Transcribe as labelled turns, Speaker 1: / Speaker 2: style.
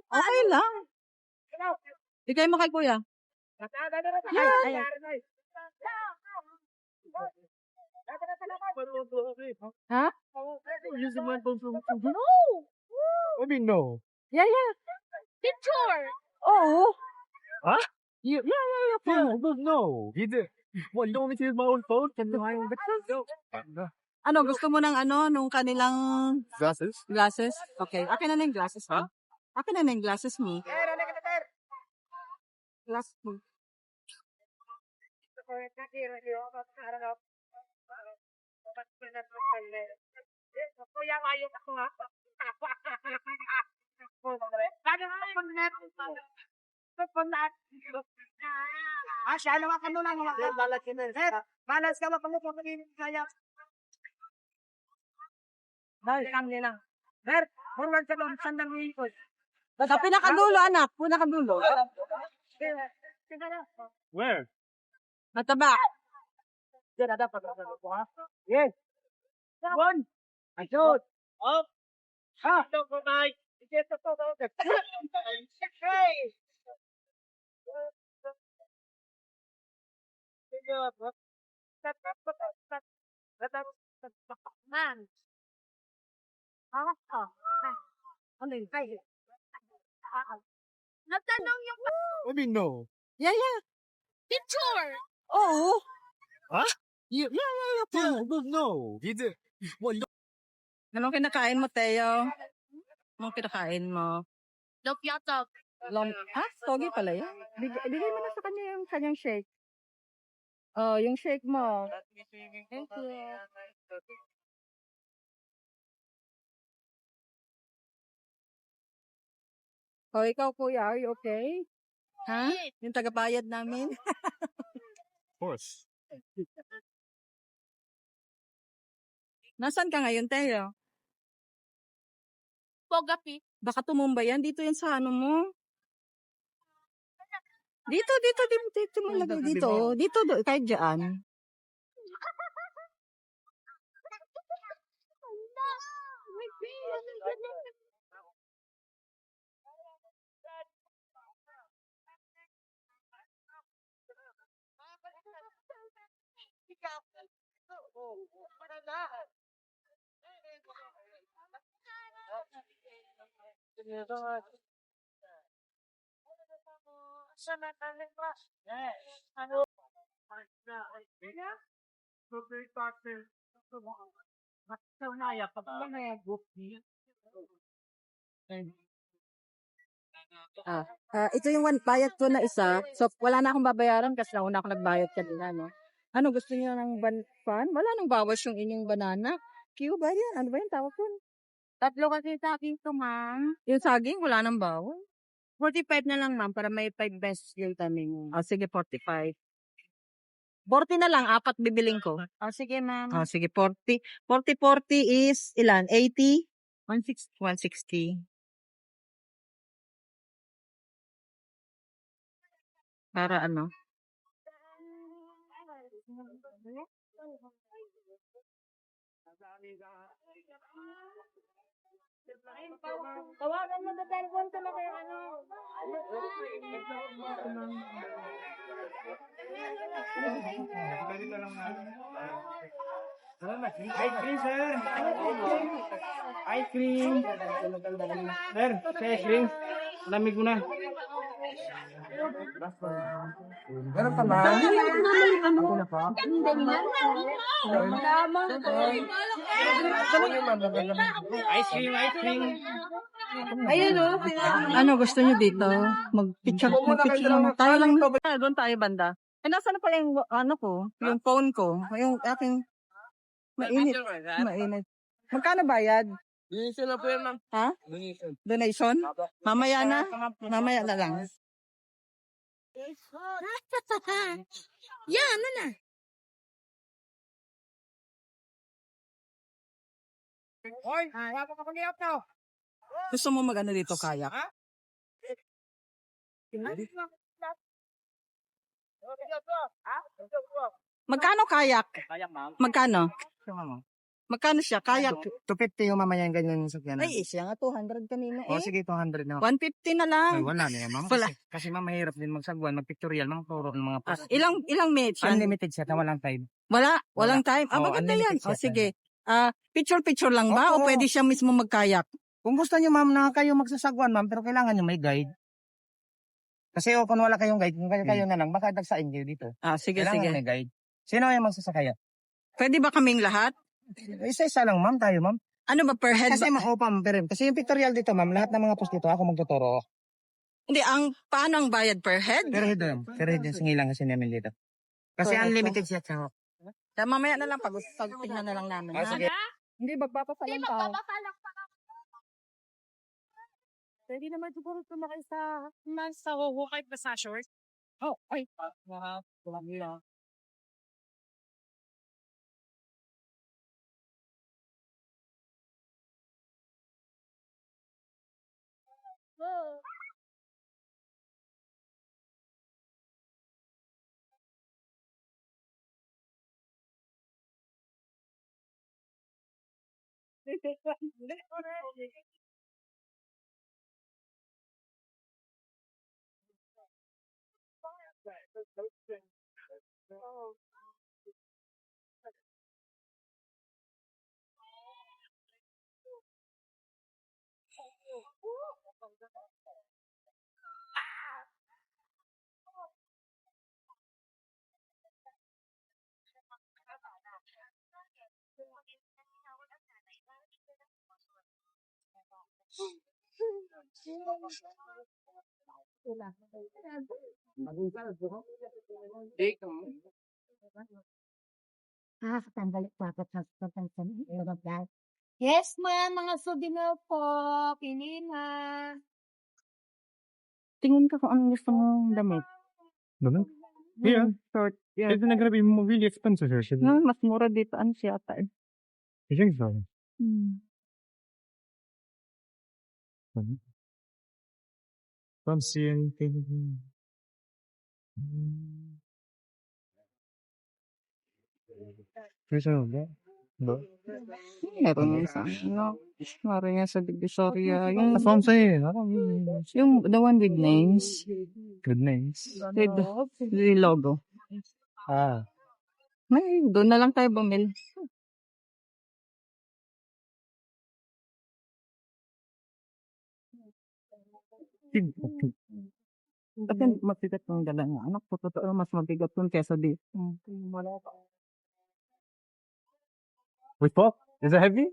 Speaker 1: Okay lang. Bigay mo kay kuya. Yeah. Ha? No.
Speaker 2: What do you mean no?
Speaker 1: Yeah.
Speaker 3: Picture.
Speaker 1: Oo.
Speaker 2: Huh?
Speaker 1: Yeah.
Speaker 2: Yeah, no. He did. What, you don't want me to use my own phone? Can you hire no.
Speaker 1: Ano, gusto mo ng nung kanilang
Speaker 2: Glasses?
Speaker 1: glasses? Okay. Akin na yung glasses mo. Akin na yung glasses mo. Glasses mo.
Speaker 3: Siya naman ka nung balas ka mapangupo magiging kaya. Dahil kami lang. Forward sa loob, sandang ikot.
Speaker 1: Sa pinakadulo, anak. Pinakadulo.
Speaker 2: Where?
Speaker 1: Mataba.
Speaker 3: Diyan, ada pa. Yes. One. I shoot. Up. Ha. Ito po, Mike. Ito po. Hey. Man. Ano yun?
Speaker 4: Nagtanong yung
Speaker 2: What do you mean no?
Speaker 1: Yeah.
Speaker 4: picture.
Speaker 1: Oo.
Speaker 2: Huh?
Speaker 1: Yeah.
Speaker 2: Yeah, no. He did. What, you
Speaker 1: Anong kinakain mo, Teo? Anong kinakain mo?
Speaker 4: Lopyatog.
Speaker 1: Togi pala yan. Bigay mo na sa kanya yung kanyang shake. Oh, yung shake mo. Thank you. Oh, ikaw kuya, are you okay? Ha? Yung tagabayad namin.
Speaker 2: Of course.
Speaker 1: Nasaan ka ngayon, Teo?
Speaker 4: Pogapi.
Speaker 1: Baka tumumba yan. Dito yan sa ano mo. Dito mo lagay. Dito, kahit dyan. Ito yung bayad ko na isa. So, wala na akong babayaran kasi nauna ako nagbayad kanina, no? Ano, gusto niyo ng fan? Wala nang bawas yung inyong banana. Q ba yan? Ano ba yung tawag ko?
Speaker 4: Tatlo kasi sa akin to, ma'am.
Speaker 1: Yung saging, wala nang bawas.
Speaker 4: 45 na lang, ma'am, para may 5 best yung kami mo.
Speaker 1: Sige, 45. 40 na lang, 4 bibiling ko.
Speaker 4: Sige, ma'am.
Speaker 1: Sige, 40. 40 is ilan? 80?
Speaker 4: 160.
Speaker 1: 160. Para ano?
Speaker 4: Tawagan mo na telephone ko na kayo, ano.
Speaker 3: Ice cream, sir. Ice cream. Sir, ice cream. Lamig mo na.
Speaker 2: Meron pa ba? Ako na pa?
Speaker 3: Ice cream, ice cream.
Speaker 1: Ayun o. Ano gusto niyo dito? Magpicture lang. Tayo lang. Doon tayo banda. Nasa na pala yung ano ko? Yung phone ko. Yung aking mainit. Magkano bayad?
Speaker 3: Donation na po yan, ma'am.
Speaker 1: Ha? Donation? Mamaya na? Mamaya na lang.
Speaker 4: Yan, ano na.
Speaker 3: Hoy, wala pa pag-iap to.
Speaker 1: Gusto mo magano dito, kayak? Magkano kayak?
Speaker 3: Kayak, ma'am.
Speaker 1: Magkano?
Speaker 3: Ma'am.
Speaker 1: Magkano siya? Kayak?
Speaker 3: 250 yung mamaya yung ganyan yung sakyan.
Speaker 1: Ay, siya nga 200 kanina
Speaker 3: O,
Speaker 1: eh.
Speaker 3: sige, 200 na.
Speaker 1: 150 na lang.
Speaker 3: Ay, wala na yan, ma'am.
Speaker 1: Wala.
Speaker 3: Kasi ma'am, mahirap din magsagwan, mag-pictorial, mga turo ng mga post.
Speaker 1: Ilang minutes yan?
Speaker 3: Unlimited set, walang time.
Speaker 1: Walang time.
Speaker 3: Oo,
Speaker 1: Maganda yan.
Speaker 3: unlimited
Speaker 1: O,
Speaker 3: siya.
Speaker 1: sige. Picture-picture lang ba? O
Speaker 3: Oo.
Speaker 1: pwede siya mismo magkayak?
Speaker 3: Kung gusto nyo, ma'am, na kayo magsasagwan, ma'am, pero kailangan nyo may guide. Kasi kung wala kayong guide, kung kayo na lang, baka dagsain kayo dito.
Speaker 1: Sige,
Speaker 3: Kailangan
Speaker 1: sige.
Speaker 3: may guide. Sino yung magsasakaya?
Speaker 1: Pwede ba kaming lahat?
Speaker 3: Isa-isa lang, ma'am, tayo, ma'am.
Speaker 1: Ano ba per head?
Speaker 3: Kasi ma'am, kasi yung pictorial dito, ma'am, lahat ng mga post dito, ako magtuturo.
Speaker 1: Hindi, paano ang bayad per head?
Speaker 3: Pero head, ma'am. Pero head, sige lang kasi namin dito. Kasi
Speaker 1: Correct.
Speaker 3: unlimited siya, tsaka.
Speaker 1: Kaya mamaya na lang tingnan na lang namin. ha?
Speaker 3: Sige.
Speaker 1: Hindi, magpapasalan pa.
Speaker 4: Pwede naman siguro tumakay sa huhukay pa sa short.
Speaker 1: Oh, ay. Wala nila.
Speaker 5: Nakakatanggal bakit sa pagkakas. Yes, ma'am. Mga souvenir po. Pili na.
Speaker 1: Tingin ka kung anong gusto mong damit.
Speaker 2: Ganun? Yeah.
Speaker 1: Short. Yeah.
Speaker 2: It's not gonna be really expensive here, should it?
Speaker 1: No, mas mura dito. Ano siya ata eh.
Speaker 2: You think so? Don't see anything. There's no that. No.
Speaker 1: Meron yan sa meron yan sa Divisoria.
Speaker 2: That's what I'm saying. I don't really
Speaker 1: Yung the one with names.
Speaker 2: good names.
Speaker 1: With the logo.
Speaker 2: Ah.
Speaker 1: Ay, doon na lang tayo bumili. Kasi mabigat yung dala ng anak ko. Totoo, mas mabigat yun kesa dito.
Speaker 2: We thought? Is it heavy?